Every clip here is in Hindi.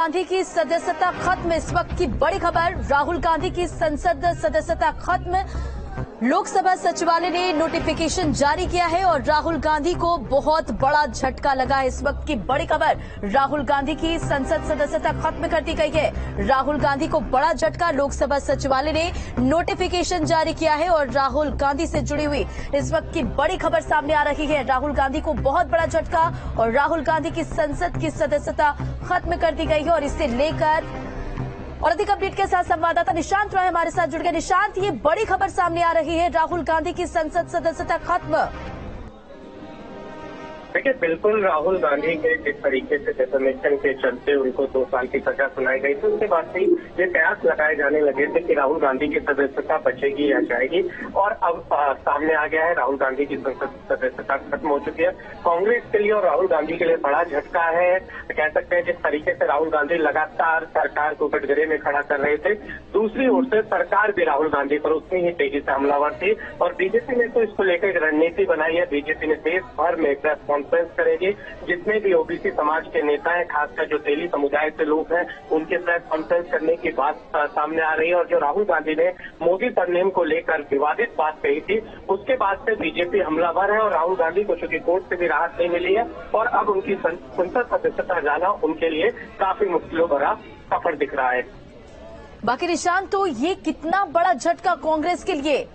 गांधी की सदस्यता खत्म। इस वक्त की बड़ी खबर, राहुल गांधी की संसद सदस्यता खत्म। लोकसभा सचिवालय ने नोटिफिकेशन जारी किया है और राहुल गांधी को बहुत बड़ा झटका लगा है। इस वक्त की बड़ी खबर, राहुल गांधी की संसद सदस्यता खत्म कर दी गई है। राहुल गांधी को बड़ा झटका, लोकसभा सचिवालय ने नोटिफिकेशन जारी किया है और राहुल गांधी से जुड़ी हुई इस वक्त की बड़ी खबर सामने आ रही है। राहुल गांधी को बहुत बड़ा झटका और राहुल गांधी की संसद की सदस्यता खत्म कर दी गई है। और इसे लेकर और अधिक अपडेट के साथ संवाददाता निशांत रॉय हमारे साथ जुड़ गए। निशांत, ये बड़ी खबर सामने आ रही है, राहुल गांधी की संसद सदस्यता खत्म। देखिए, बिल्कुल राहुल गांधी के जिस तरीके से डिफेमेशन के चलते उनको 2 साल की सजा सुनाई गई थी, उसके बाद से ये कयास लगाए जाने लगे थे कि राहुल गांधी की सदस्यता बचेगी या जाएगी। और अब सामने आ गया है, राहुल गांधी की संसद सदस्यता खत्म हो चुकी है। कांग्रेस के लिए और राहुल गांधी के लिए बड़ा झटका है। कह सकते हैं जिस तरीके से राहुल गांधी लगातार सरकार को कटघरे में खड़ा कर रहे थे, दूसरी ओर से सरकार भी राहुल गांधी पर उतनी ही तेजी से हमलावर थी। और बीजेपी ने तो इसको लेकर एक रणनीति बनाई है। बीजेपी ने देश भर में प्रेस कॉन्फ्रेंस करेगी, जितने भी ओबीसी समाज के नेता हैं, खासकर जो तेली समुदाय से लोग हैं, उनके प्रेस कॉन्फ्रेंस करने की बात सामने आ रही है। और जो राहुल गांधी ने मोदी सरनेम को लेकर विवादित बात कही थी, उसके बाद से बीजेपी हमलावर है और राहुल गांधी को चूंकि कोर्ट से भी राहत नहीं मिली है और अब उनकी संसद सदस्यता जाना उनके लिए काफी मुश्किलों भरा सफर दिख रहा है। बाकी निशांत, तो ये कितना बड़ा झटका कांग्रेस के लिए?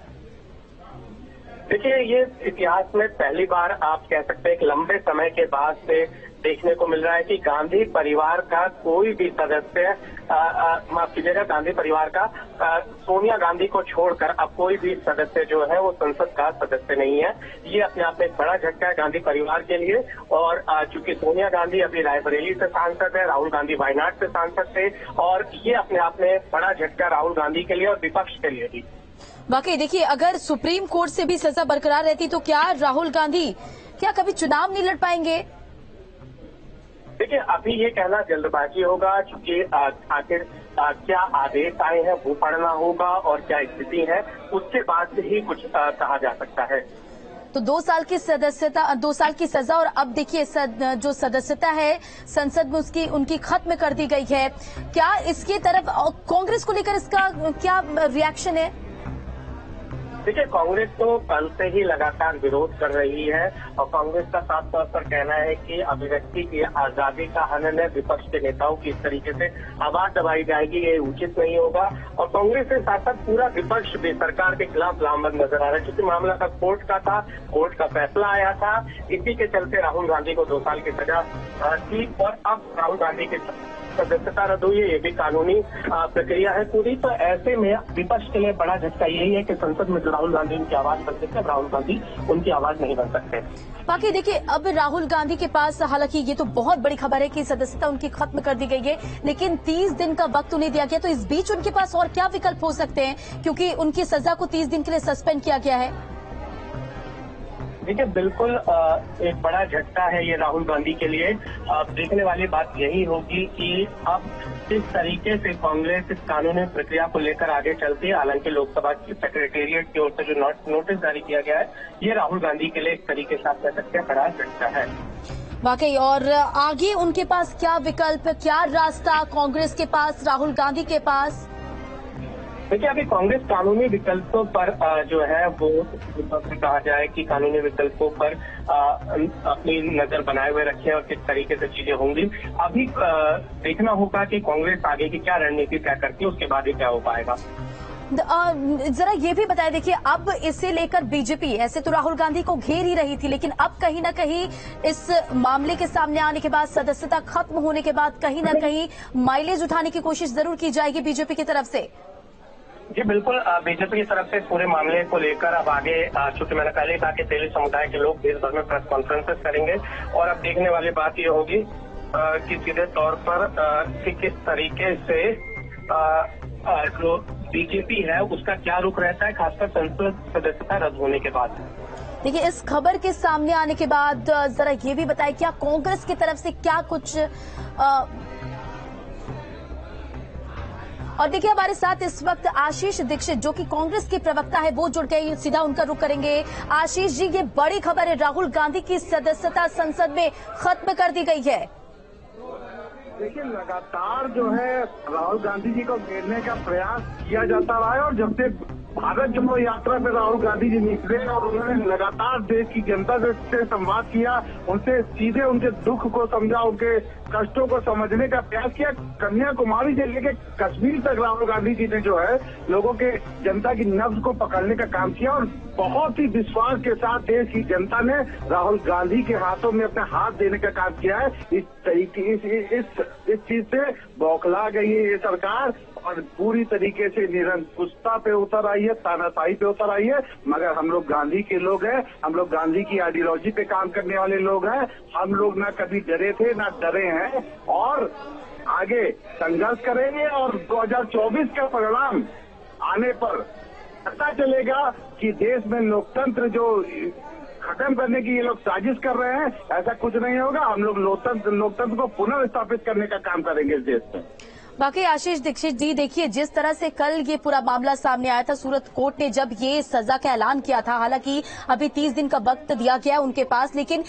देखिए, ये इतिहास में पहली बार आप कह सकते हैं कि लंबे समय के बाद से देखने को मिल रहा है कि गांधी परिवार का कोई भी सदस्य, माफ कीजिएगा, गांधी परिवार का सोनिया गांधी को छोड़कर अब कोई भी सदस्य जो है वो संसद का सदस्य नहीं है। ये अपने आप में एक बड़ा झटका है गांधी परिवार के लिए। और चूंकि सोनिया गांधी अभी रायबरेली से सांसद है, राहुल गांधी वायनाड से सांसद थे, और ये अपने आप में बड़ा झटका राहुल गांधी के लिए और विपक्ष के लिए भी। वाकई देखिए, अगर सुप्रीम कोर्ट से भी सजा बरकरार रहती तो क्या राहुल गांधी कभी चुनाव नहीं लड़ पाएंगे? देखिए, अभी ये कहना जल्दबाजी होगा, क्योंकि आखिर क्या आदेश आए हैं वो पढ़ना होगा और क्या स्थिति है, उसके बाद से ही कुछ कहा जा सकता है। तो 2 साल की सदस्यता, 2 साल की सजा, और अब देखिए जो सदस्यता है संसद में उनकी खत्म कर दी गई है। क्या इसकी तरफ कांग्रेस को लेकर इसका क्या रिएक्शन है? देखिए, कांग्रेस तो कल से ही लगातार विरोध कर रही है और कांग्रेस का साफ तौर पर कहना है कि अभिव्यक्ति की आजादी का हनन है। विपक्ष के नेताओं की इस तरीके से आवाज दबाई जाएगी, ये उचित नहीं होगा। और कांग्रेस के साथ साथ पूरा विपक्ष भी सरकार के खिलाफ लामबंद नजर आ रहा है, क्योंकि मामला का कोर्ट का था, कोर्ट का फैसला आया था। इसी के चलते राहुल गांधी को 2 साल की सजा थी और अब राहुल गांधी की सदस्यता रद्द हुई है। ये भी कानूनी प्रक्रिया है पूरी। तो ऐसे में विपक्ष के लिए बड़ा झटका यही है कि संसद में जो राहुल गांधी उनकी आवाज बन सकते हैं, राहुल गांधी उनकी आवाज नहीं बन सकते। बाकी देखिए, अब राहुल गांधी के पास, हालांकि ये तो बहुत बड़ी खबर है कि सदस्यता उनकी खत्म कर दी गई है, लेकिन 30 दिन का वक्त उन्हें दिया गया। तो इस बीच उनके पास और क्या विकल्प हो सकते हैं, क्योंकि उनकी सजा को 30 दिन के लिए सस्पेंड किया गया है? देखिए, बिल्कुल एक बड़ा झटका है ये राहुल गांधी के लिए। देखने वाली बात यही होगी कि अब किस तरीके से कांग्रेस इस कानूनी प्रक्रिया को लेकर आगे चलती है। हालांकि लोकसभा की सेक्रेटेरिएट की ओर से जो नोटिस जारी किया गया है, ये राहुल गांधी के लिए एक तरीके से आप कह सकते हैं बड़ा झटका है। वाकई, और आगे उनके पास क्या विकल्प, क्या रास्ता कांग्रेस के पास, राहुल गांधी के पास? देखिए, अभी कांग्रेस कानूनी विकल्पों पर जो है वो कहा जाए कि कानूनी विकल्पों पर अपनी नजर बनाए हुए रखे और किस तरीके से चीजें होंगी। अभी देखना होगा कि कांग्रेस आगे की क्या रणनीति तय करती है, उसके बाद ही क्या हो पाएगा। जरा ये भी बताएं, देखिए अब इसे लेकर बीजेपी ऐसे तो राहुल गांधी को घेर ही रही थी, लेकिन अब कहीं ना कहीं इस मामले के सामने आने के बाद, सदस्यता खत्म होने के बाद, कहीं ना कहीं माइलेज उठाने की कोशिश जरूर की जाएगी बीजेपी की तरफ से। जी बिल्कुल, बीजेपी की तरफ से पूरे मामले को लेकर अब आगे, चूंकि मैंने पहले कहा कि तेली समुदाय के लोग देश भर में प्रेस कॉन्फ्रेंसेस करेंगे और अब देखने वाली बात ये होगी कि सीधे तौर पर कि किस तरीके से जो बीजेपी है उसका क्या रुख रहता है, खासकर संसद सदस्यता रद्द होने के बाद। देखिए, इस खबर के सामने आने के बाद जरा ये भी बताएं, क्या कांग्रेस की तरफ से क्या कुछ और देखिए, हमारे साथ इस वक्त आशीष दीक्षित, जो कि कांग्रेस के प्रवक्ता है, वो जुड़ गए। सीधा उनका रुख करेंगे। आशीष जी, ये बड़ी खबर है, राहुल गांधी की सदस्यता संसद में खत्म कर दी गई है। देखिए, लगातार जो है राहुल गांधी जी को घेरने का प्रयास किया जाता रहा है और जब से भारत जोड़ो यात्रा में राहुल गांधी जी निकले और उन्होंने लगातार देश की जनता से संवाद किया, उनसे सीधे उनके दुख को समझा, उनके कष्टों को समझने का प्रयास किया। कन्याकुमारी से लेकर कश्मीर तक राहुल गांधी जी ने जो है लोगों के जनता की नब्ज को पकड़ने का काम किया और बहुत ही विश्वास के साथ देश की जनता ने राहुल गांधी के हाथों में अपने हाथ देने का काम किया है। इस तरीके इस चीज से बौखला गई है ये सरकार और पूरी तरीके से निरंकुशता पे उतर आई है, तानाशाही पे उतर आई है। मगर हम लोग गांधी के लोग हैं, हम लोग गांधी की आइडियोलॉजी पे काम करने वाले लोग हैं। हम लोग ना कभी डरे थे ना डरे हैं और आगे संघर्ष करेंगे और 2024 का परिणाम आने पर पता चलेगा कि देश में लोकतंत्र जो खत्म करने की ये लोग साजिश कर रहे हैं, ऐसा कुछ नहीं होगा। हम लोग लोकतंत्र को पुनर्स्थापित करने का काम करेंगे इस देश में। बाकी आशीष दीक्षित जी, देखिए जिस तरह से कल ये पूरा मामला सामने आया था, सूरत कोर्ट ने जब ये सजा का ऐलान किया था, हालांकि अभी 30 दिन का वक्त दिया गया उनके पास, लेकिन